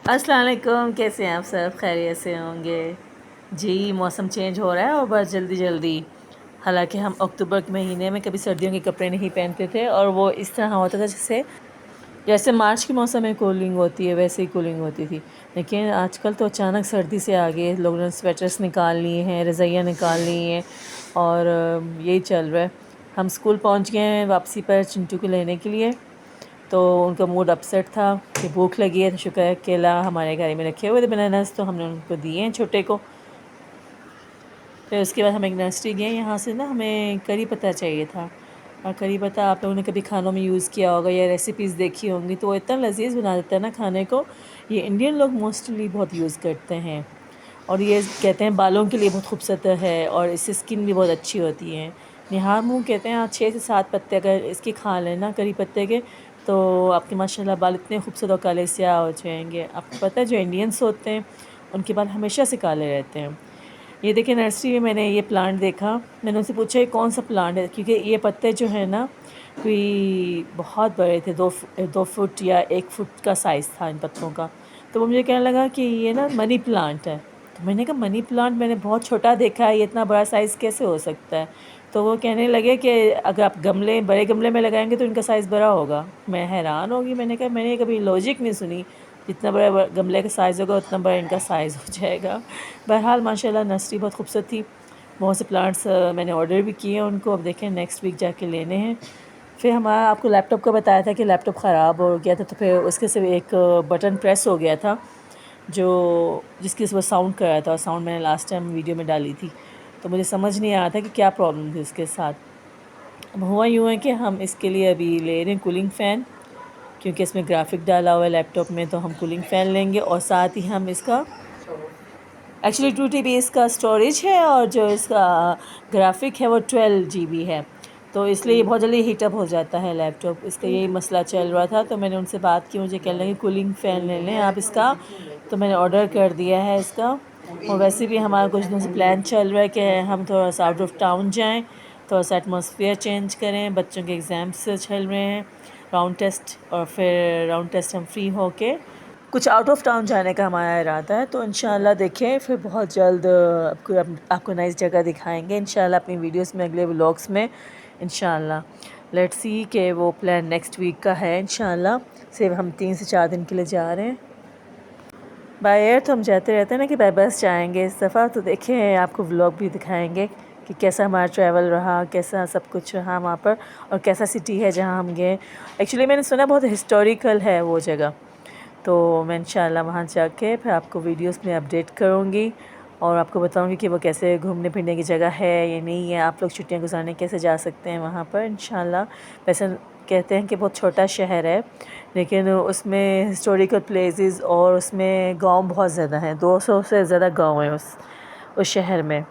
अस्सलाम वालेकुम, कैसे हैं आप सब? खैरियत से होंगे जी। मौसम चेंज हो रहा है और बस जल्दी जल्दी। हालांकि हम अक्टूबर के महीने में कभी सर्दियों के कपड़े नहीं पहनते थे और वो इस तरह होता था जैसे जैसे मार्च के मौसम में कूलिंग होती है वैसे ही कूलिंग होती थी। लेकिन आजकल तो अचानक सर्दी से आ गए, लोगों ने स्वेटर्स निकाल लिए हैं, रज़ाइयाँ निकाल ली हैं और यही चल रहा है। हम स्कूल पहुंच गए हैं वापसी पर चिंटू को लेने के लिए। तो उनका मूड अपसेट था कि भूख लगी है, तो शुक्र है केला हमारे घर में रखे हुए थे बनानास, तो हमने उनको दिए हैं छोटे को। फिर उसके बाद हम एक नर्सरी गए, यहाँ से ना हमें करी पत्ता चाहिए था। और करी पत्ता आप लोगों ने कभी खानों में यूज़ किया होगा या रेसिपीज़ देखी होंगी, तो वो इतना लजीज बना देता है ना खाने को। ये इंडियन लोग मोस्टली बहुत यूज़ करते हैं और ये कहते हैं बालों के लिए बहुत खूबसूरत है और इससे स्किन भी बहुत अच्छी होती है। निहार मुँह कहते हैं, 6 से 7 पत्ते अगर इसके खा लें ना करी पत्ते के, तो आपके माशाल्लाह बाल इतने खूबसूरत और काले स्याह हो जाएंगे। आपको पता है जो इंडियंस होते हैं उनके बाल हमेशा से काले रहते हैं। ये देखिए नर्सरी में मैंने ये प्लांट देखा, मैंने उनसे पूछा ये कौन सा प्लांट है, क्योंकि ये पत्ते जो है ना कोई बहुत बड़े थे, 2 फुट या 1 फुट का साइज़ था इन पत्तों का। तो वो मुझे कहने लगा कि ये ना मनी प्लांट है। तो मैंने कहा मनी प्लांट मैंने बहुत छोटा देखा है, ये इतना बड़ा साइज़ कैसे हो सकता है? तो वो कहने लगे कि अगर आप बड़े गमले में लगाएंगे तो इनका साइज़ बड़ा होगा। मैं हैरान होगी, मैंने कहा मैंने कभी लॉजिक नहीं सुनी, जितना बड़ा गमले का साइज़ होगा उतना बड़ा इनका साइज़ हो जाएगा। बहरहाल माशाल्लाह नर्सरी बहुत खूबसूरत थी। बहुत से प्लांट्स मैंने ऑर्डर भी किए हैं उनको, अब देखें नेक्स्ट वीक जाके लेने हैं। फिर हमारा आपको लैपटॉप का बताया था कि लैपटॉप ख़राब हो गया था, तो फिर उसके सिर्फ एक बटन प्रेस हो गया था जो जिसकी सुबह साउंड कर रहा था, और साउंड मैंने लास्ट टाइम वीडियो में डाली थी। तो मुझे समझ नहीं आया था कि क्या प्रॉब्लम थी उसके साथ। अब हुआ यूँ है कि हम इसके लिए अभी ले रहे हैं कूलिंग फ़ैन, क्योंकि इसमें ग्राफिक डाला हुआ है लैपटॉप में, तो हम कूलिंग फ़ैन लेंगे और साथ ही हम इसका एक्चुअली 2 TB इसका स्टोरेज है और जो इसका ग्राफिक है वो 12 GB है। तो इसलिए ये बहुत जल्दी हीटअप हो जाता है लैपटॉप, इसका यही मसला चल रहा था। तो मैंने उनसे बात की, मुझे कहने लगे कूलिंग फ़ैन ले लें आप इसका। तो मैंने ऑर्डर कर दिया है इसका। और वैसे भी हमारा कुछ दिन से प्लान चल रहा है कि हम थोड़ा सा आउट ऑफ टाउन जाएँ, थोड़ा सा एटमॉस्फेयर चेंज करें। बच्चों के एग्ज़ाम्स चल रहे हैं, राउंड टेस्ट, और फिर राउंड टेस्ट हम फ्री होके कुछ आउट ऑफ टाउन जाने का हमारा इरादा है। तो इंशाल्लाह देखें, फिर बहुत जल्द आपको नाइस जगह दिखाएंगे इंशाल्लाह अपनी वीडियोस में, अगले व्लॉग्स में इंशाल्लाह। लेट्स सी कि वो प्लान नेक्स्ट वीक का है इंशाल्लाह। सिर्फ हम 3 से 4 दिन के लिए जा रहे हैं। बाय एयर तो हम जाते रहते हैं ना कि बाय बस जाएंगे इस दफ़ा। तो देखें आपको व्लॉग भी दिखाएंगे कि कैसा हमारा ट्रैवल रहा, कैसा सब कुछ रहा वहाँ पर, और कैसा सिटी है जहाँ हम गए। एक्चुअली मैंने सुना बहुत हिस्टोरिकल है वो जगह। तो मैं इंशाल्लाह वहाँ जाके फिर आपको वीडियोस में अपडेट करूँगी और आपको बताऊँगी कि वो कैसे घूमने फिरने की जगह है या नहीं है। आप लोग छुट्टियाँ गुजारने कैसे जा सकते हैं वहाँ पर इंशाल्लाह। वैसे कहते हैं कि बहुत छोटा शहर है, लेकिन उसमें हिस्टोरिकल प्लेसेस और उसमें गांव बहुत ज़्यादा हैं, 200 से ज़्यादा गांव हैं उस शहर में।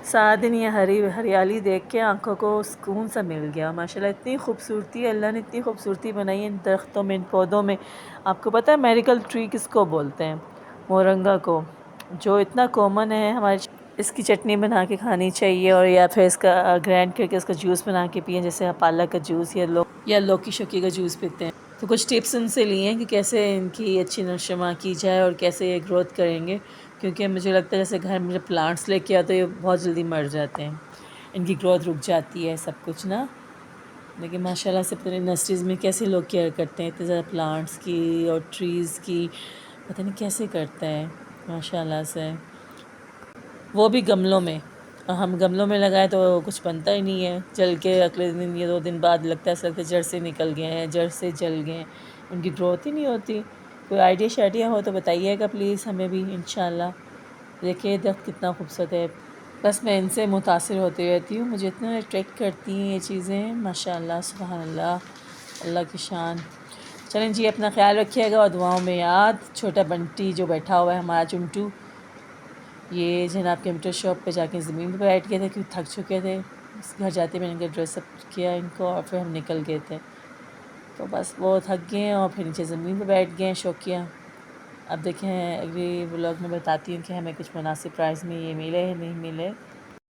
सारा दिन ये हरियाली देख के आंखों को सुकून सा मिल गया। माशाल्लाह इतनी खूबसूरती, अल्लाह ने इतनी खूबसूरती बनाई है इन दरख्तों में, इन पौधों में। आपको पता है मेरिकल ट्री किसको बोलते हैं? मोरंगा को, जो इतना कॉमन है हमारे। इसकी चटनी बना के खानी चाहिए, और या फिर इसका ग्राइंड करके इसका जूस बना के पिए, जैसे आप पालक का जूस या लौकी शौकी का जूस पीते हैं। तो कुछ टिप्स उनसे लिए हैं कि कैसे इनकी अच्छी नशोनुमा की जाए और कैसे ये ग्रोथ करेंगे, क्योंकि मुझे लगता है जैसे घर में जब प्लांट्स लेके आते हैं ये बहुत जल्दी मर जाते हैं, इनकी ग्रोथ रुक जाती है सब कुछ ना। लेकिन माशाल्लाह से पता नहीं नर्सरीज़ में कैसे लोग केयर करते हैं इतने ज़्यादा प्लांट्स की और ट्रीज़ की, पता नहीं कैसे करते हैं माशाल्लाह से, वो भी गमलों में। और हम गमलों में लगाए तो कुछ बनता ही नहीं है, जल के अगले दिन या 2 दिन बाद लगता है ऐसा लगता है जड़ से निकल गए हैं, जड़ से जल गए, उनकी ग्रोथ ही नहीं होती। कोई आइडिया शाइडिया हो तो बताइएगा प्लीज़ हमें भी इंशाल्लाह। देखिए दरख्त कितना खूबसूरत है। बस मैं इनसे मुतासिर होती रहती हूँ, मुझे इतना अट्रैक्ट करती हैं ये चीज़ें माशाल्लाह, सुभान अल्लाह, अल्लाह की शान। चलें जी, अपना ख्याल रखिएगा और दुआओं में याद। छोटा बंटी जो बैठा हुआ है हमारा चुंटू, ये जनाब कंप्यूटर शॉप पे जाके ज़मीन पर बैठ गए थे क्योंकि थक चुके थे। घर जाते मैंने इनका ड्रेसअप किया इनको और फिर हम निकल गए थे। तो बस वो थक गए और फिर नीचे ज़मीन पर बैठ गए शौकिया। अब देखें अगली व्लॉग में बताती हूँ कि हमें कुछ मुनासिब प्राइस में ये मिले या नहीं मिले।